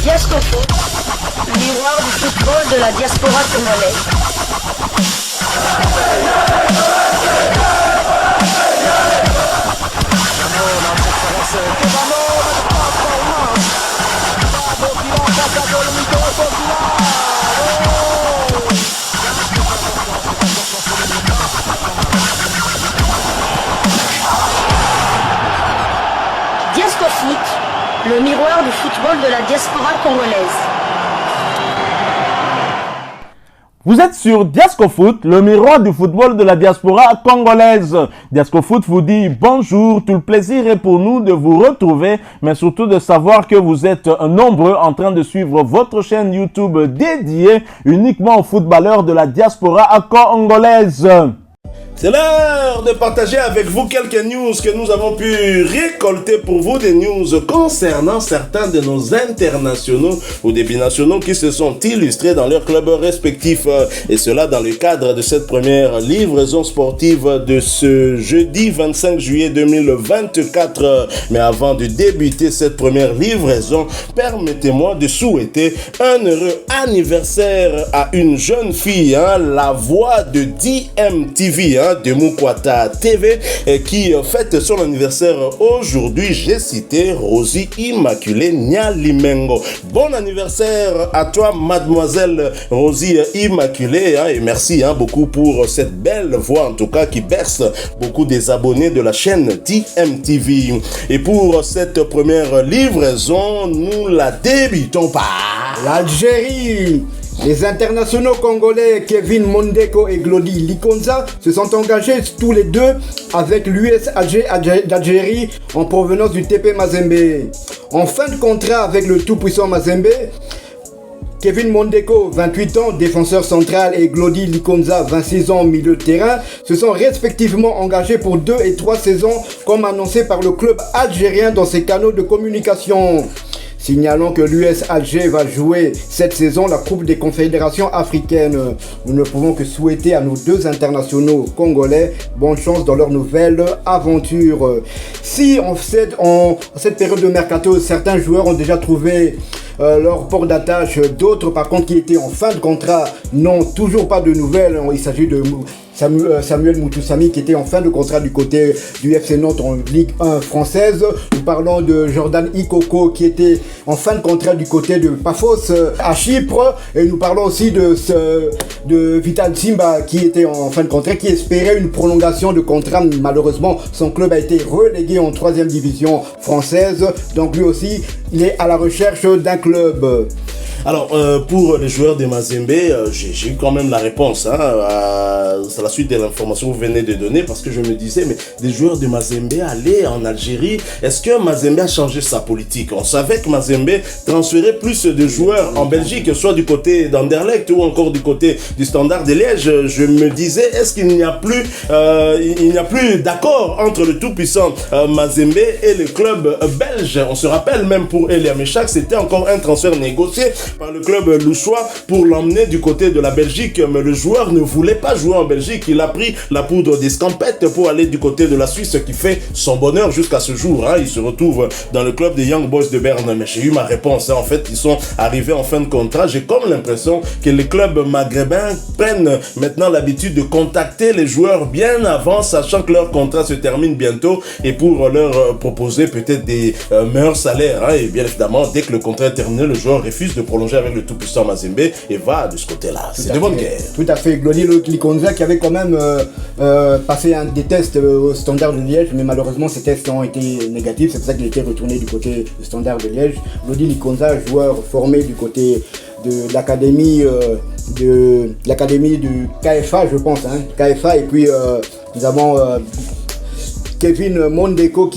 Diasco Foot, miroir du football de la diaspora congolaise. Diasco Foot, le miroir du football de la diaspora congolaise. Vous êtes sur Diasco Foot, le miroir du football de la diaspora congolaise. Diasco Foot vous dit bonjour, tout le plaisir est pour nous de vous retrouver, mais surtout de savoir que vous êtes nombreux en train de suivre votre chaîne YouTube dédiée uniquement aux footballeurs de la diaspora congolaise. C'est l'heure de partager avec vous quelques news que nous avons pu récolter pour vous, des news concernant certains de nos internationaux ou des binationaux qui se sont illustrés dans leurs clubs respectifs. Et cela dans le cadre de cette première livraison sportive de ce jeudi 25 juillet 2024. Mais avant de débuter cette première livraison, permettez-moi de souhaiter un heureux anniversaire à une jeune fille, la voix de DMTV, de Mukwata TV, qui fête son anniversaire aujourd'hui. J'ai cité Rosie Immaculée Nyalimengo. Bon anniversaire à toi, mademoiselle Rosie Immaculée, et merci beaucoup pour cette belle voix, en tout cas, qui berce beaucoup des abonnés de la chaîne DMTV. Et pour cette première livraison, nous la débutons par l'Algérie. Les internationaux congolais Kevin Mondeko et Glody Likonza se sont engagés tous les deux avec l'US Alger d'Algérie en provenance du TP Mazembe. En fin de contrat avec le tout-puissant Mazembe, Kevin Mondeko, 28 ans, défenseur central, et Glody Likonza, 26 ans, milieu de terrain, se sont respectivement engagés pour 2 et 3 saisons, comme annoncé par le club algérien dans ses canaux de communication. Signalons que l'US Alger va jouer cette saison la Coupe des Confédérations africaines. Nous ne pouvons que souhaiter à nos deux internationaux congolais bonne chance dans leur nouvelle aventure. Si en cette période de mercato, certains joueurs ont déjà trouvé leur port d'attache, d'autres par contre qui étaient en fin de contrat n'ont toujours pas de nouvelles. Il s'agit de Samuel Moutoussamy qui était en fin de contrat du côté du FC Nantes en Ligue 1 française. Nous parlons de Jordan Ikoko qui était en fin de contrat du côté de Paphos à Chypre. Et nous parlons aussi de Vital Simba qui était en fin de contrat, qui espérait une prolongation de contrat. Malheureusement, son club a été relégué en 3e division française. Donc lui aussi, il est à la recherche d'un club. Alors, pour les joueurs de Mazembe, j'ai eu quand même la réponse à la suite de l'information que vous venez de donner, parce que je me disais, mais les joueurs de Mazembe allaient en Algérie, est-ce que Mazembe a changé sa politique? On savait que Mazembe transférait plus de joueurs en Belgique, soit du côté d'Anderlecht ou encore du côté du Standard de Liège. Je me disais, est-ce qu'il n'y a plus d'accord entre le tout-puissant Mazembe et le club belge? On se rappelle même pour Elia Mechak, c'était encore un transfert négocié par le club louchois pour l'emmener du côté de la Belgique, mais le joueur ne voulait pas jouer en Belgique. Il a pris la poudre d'escampette pour aller du côté de la Suisse, qui fait son bonheur jusqu'à ce jour. Il se retrouve dans le club des Young Boys de Berne. Mais j'ai eu ma réponse. En fait, ils sont arrivés en fin de contrat. J'ai comme l'impression que les clubs maghrébins prennent maintenant l'habitude de contacter les joueurs bien avant, sachant que leur contrat se termine bientôt, et pour leur proposer peut-être des meilleurs salaires. Et bien évidemment, dès que le contrat est terminé, le joueur refuse de prolonger avec le tout-puissant Mazembe et va de ce côté-là. C'est de bonne guerre. Tout à fait. Glody Likonza qui avait quand même passé des tests au Standard de Liège, mais malheureusement ces tests ont été négatifs. C'est pour ça qu'il était retourné du côté du Standard de Liège. Glody Likonza, joueur formé du côté de l'académie du KFA, je pense. KFA, et puis nous avons Kevin Mondeko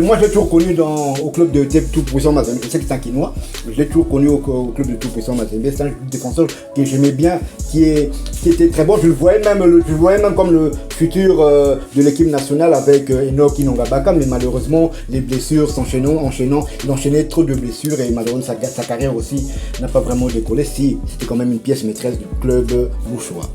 moi j'ai toujours connu au club de tout-puissant Mazembe. Je sais que c'est un Quinois, mais je l'ai toujours connu au club de tout-puissant Mazembe. C'est un défenseur que j'aimais bien, qui était très bon. Je le voyais même comme le futur de l'équipe nationale avec Enoch Inongabaka, mais malheureusement les blessures s'enchaînant, il enchaînait trop de blessures et malheureusement sa carrière aussi n'a pas vraiment décollé. Si c'était quand même une pièce maîtresse du club louchois.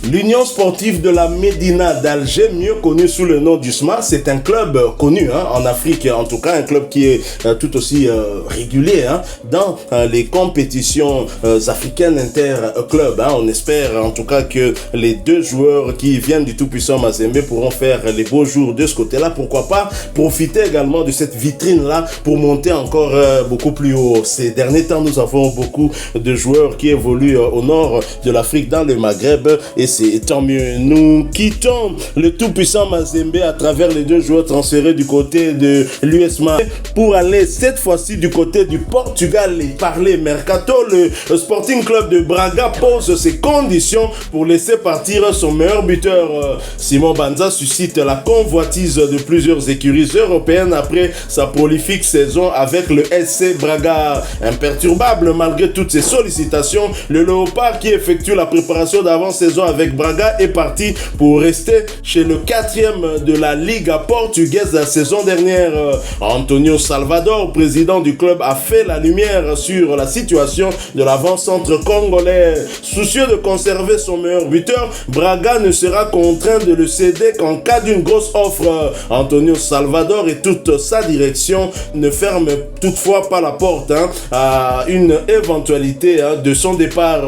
L'Union sportive de la Médina d'Alger, mieux connue sous le nom du SMA, c'est un club connu en Afrique, en tout cas un club qui est tout aussi régulier dans les compétitions africaines inter-clubs. On espère en tout cas que les deux joueurs qui viennent du tout-puissant Mazembe pourront faire les beaux jours de ce côté-là. Pourquoi pas profiter également de cette vitrine-là pour monter encore beaucoup plus haut. Ces derniers temps, nous avons beaucoup de joueurs qui évoluent au nord de l'Afrique, dans le Maghreb, et c'est tant mieux. Nous quittons le tout-puissant Mazembe à travers les deux joueurs transférés du côté de l'USMA pour aller cette fois-ci du côté du Portugal et parler mercato. Le Sporting Club de Braga pose ses conditions pour laisser partir son meilleur buteur. Simon Banza suscite la convoitise de plusieurs écuries européennes après sa prolifique saison avec le SC Braga. Imperturbable malgré toutes ses sollicitations, le Léopard qui effectue la préparation d'avant-saison avec Braga est parti pour rester chez le 4e de la Liga portugaise la saison dernière. Antonio Salvador, président du club, a fait la lumière sur la situation de l'avant-centre congolais. Soucieux de conserver son meilleur buteur, Braga ne sera contraint de le céder qu'en cas d'une grosse offre. Antonio Salvador et toute sa direction ne ferment toutefois pas la porte à une éventualité de son départ.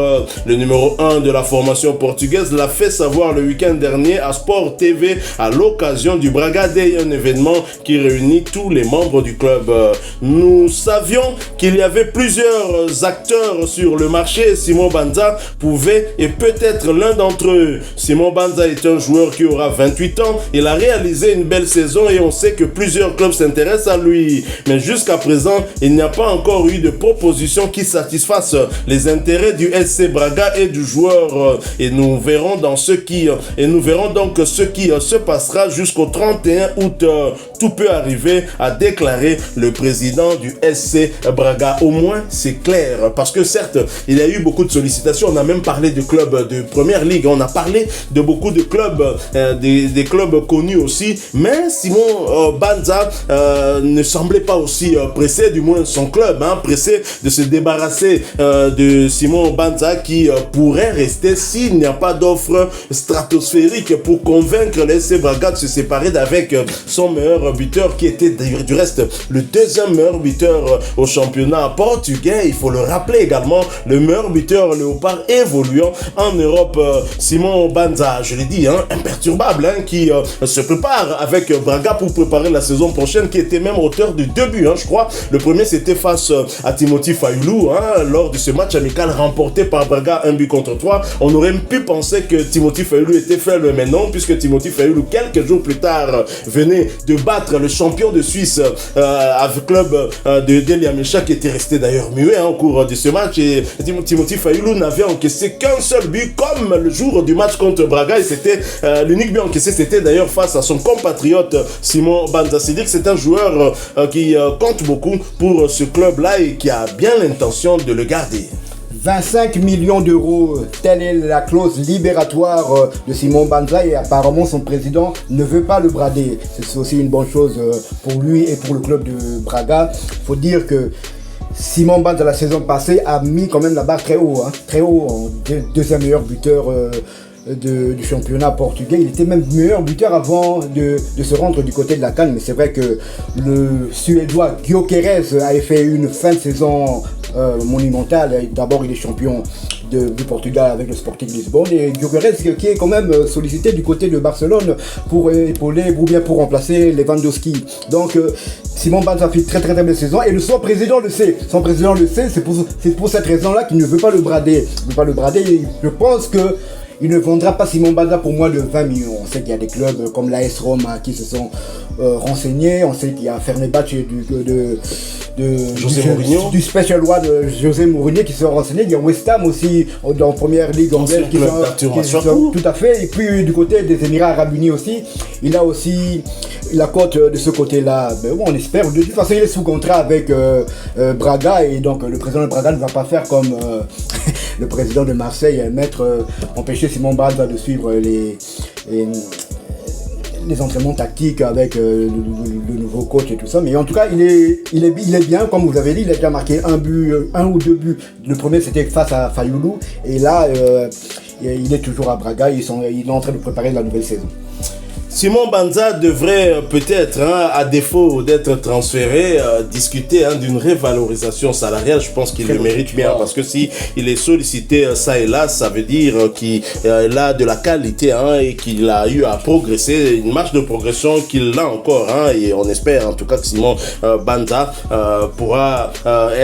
Le numéro 1 de la formation portugaise l'a fait savoir le week-end dernier à Sport TV à l'occasion du Braga Day, un événement qui réunit tous les membres du club. Nous savions qu'il y avait plusieurs acteurs sur le marché. Simon Banza pouvait et peut-être l'un d'entre eux. Simon Banza est un joueur qui aura 28 ans. Il a réalisé une belle saison et on sait que plusieurs clubs s'intéressent à lui. Mais jusqu'à présent, il n'y a pas encore eu de proposition qui satisfasse les intérêts du SC Braga et du joueur. Et nous verrons donc ce qui se passera jusqu'au 31 août. Tout peut arriver, a déclaré le président du SC Braga. Au moins, c'est clair. Parce que certes, il y a eu beaucoup de sollicitations. On a même parlé de clubs de première ligue. On a parlé de beaucoup de clubs, des clubs connus aussi. Mais Simon Banza ne semblait pas aussi pressé, du moins son club, pressé de se débarrasser de Simon Banza qui pourrait rester s'il n'y a pas d'offre stratosphérique pour convaincre le SC Braga de se séparer d'avec son meilleur buteur qui était du reste le deuxième meilleur buteur au championnat portugais. Il faut le rappeler également, le meilleur buteur léopard évoluant en Europe. Simon Banza, je l'ai dit, imperturbable, qui se prépare avec Braga pour préparer la saison prochaine, qui était même auteur de 2 buts, je crois. Le premier c'était face à Timothy Fayulu, lors de ce match amical remporté par Braga 1-3. On aurait même pu penser que Timothy Fayulu était faible, mais non, puisque Timothy Fayulu quelques jours plus tard venait de battre le champion de Suisse avec club de Deliamecha, qui était resté d'ailleurs muet au cours de ce match. Et Timothy Fayulu n'avait encaissé qu'un seul but comme le jour du match contre Braga, et c'était l'unique but encaissé, c'était d'ailleurs face à son compatriote Simon Banza. C'est dire que c'est un joueur qui compte beaucoup pour ce club-là et qui a bien l'intention de le garder. 25 millions d'euros, telle est la clause libératoire de Simon Banza, et apparemment son président ne veut pas le brader. C'est aussi une bonne chose pour lui et pour le club de Braga. Il faut dire que Simon Banza la saison passée a mis quand même la barre très haut, en deuxième meilleur buteur du championnat portugais. Il était même meilleur buteur avant de se rendre du côté de la CAN, mais c'est vrai que le Suédois Gyökeres a fait une fin de saison monumentale. D'abord, il est champion du Portugal avec le Sporting Lisbonne, et Gyökeres qui est quand même sollicité du côté de Barcelone pour épauler ou bien pour remplacer Lewandowski. Donc Simon Banza fait très belle saison, et son président le sait. C'est pour cette raison-là qu'il ne veut pas le brader. Je pense que il ne vendra pas Simon Banza pour moins de 20 millions. On sait qu'il y a des clubs comme l'AS Roma qui se sont renseignés. On sait qu'il y a Fenerbahçe du Special One de José Mourinho qui se sont renseignés. Il y a West Ham aussi dans Première Ligue anglaise qui sont tout à fait. Et puis du côté des Émirats Arabes Unis aussi, il a aussi la cote de ce côté-là. Ben, on espère. De toute façon, il est sous contrat avec Braga, et donc le président de Braga ne va pas faire comme le président de Marseille, empêcher Simon Banza de suivre les entraînements tactiques avec le nouveau coach et tout ça. Mais en tout cas, il est bien, comme vous avez dit, il a déjà marqué un ou deux buts. Le premier, c'était face à Fayoulou. Et là, il est toujours à Braga. Il est en train de préparer la nouvelle saison. Simon Banza devrait peut-être, à défaut d'être transféré, discuter d'une révalorisation salariale. Je pense qu'il le mérite bien, parce que si il est sollicité ça et là, ça veut dire qu'il a de la qualité et qu'il a eu à progresser, une marche de progression qu'il a encore. Et on espère en tout cas que Simon Banza pourra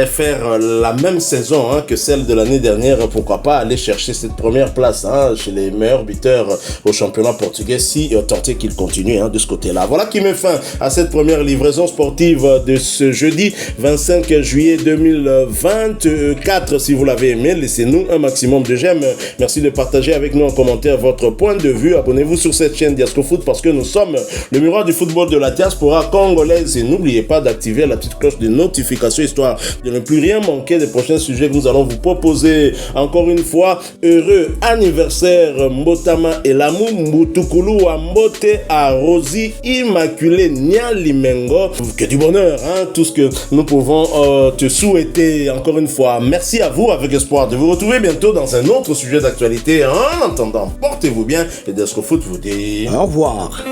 faire la même saison que celle de l'année dernière. Pourquoi pas aller chercher cette première place chez les meilleurs buteurs au championnat portugais, si tenter qu'il continue de ce côté-là. Voilà qui met fin à cette première livraison sportive de ce jeudi 25 juillet 2024. Si vous l'avez aimé, laissez-nous un maximum de j'aime. Merci de partager avec nous en commentaire votre point de vue. Abonnez-vous sur cette chaîne Diasco Foot, parce que nous sommes le miroir du football de la diaspora congolaise. Et n'oubliez pas d'activer la petite cloche de notification, histoire de ne plus rien manquer des prochains sujets que nous allons vous proposer. Encore une fois, heureux anniversaire Mbotama et Elamu Mbutukulu Ambote à Rosie Immaculée Nyalimengo. Que du bonheur, tout ce que nous pouvons te souhaiter encore une fois. Merci à vous, avec espoir de vous retrouver bientôt dans un autre sujet d'actualité. En attendant, portez-vous bien et Diasco Foot vous dit au revoir.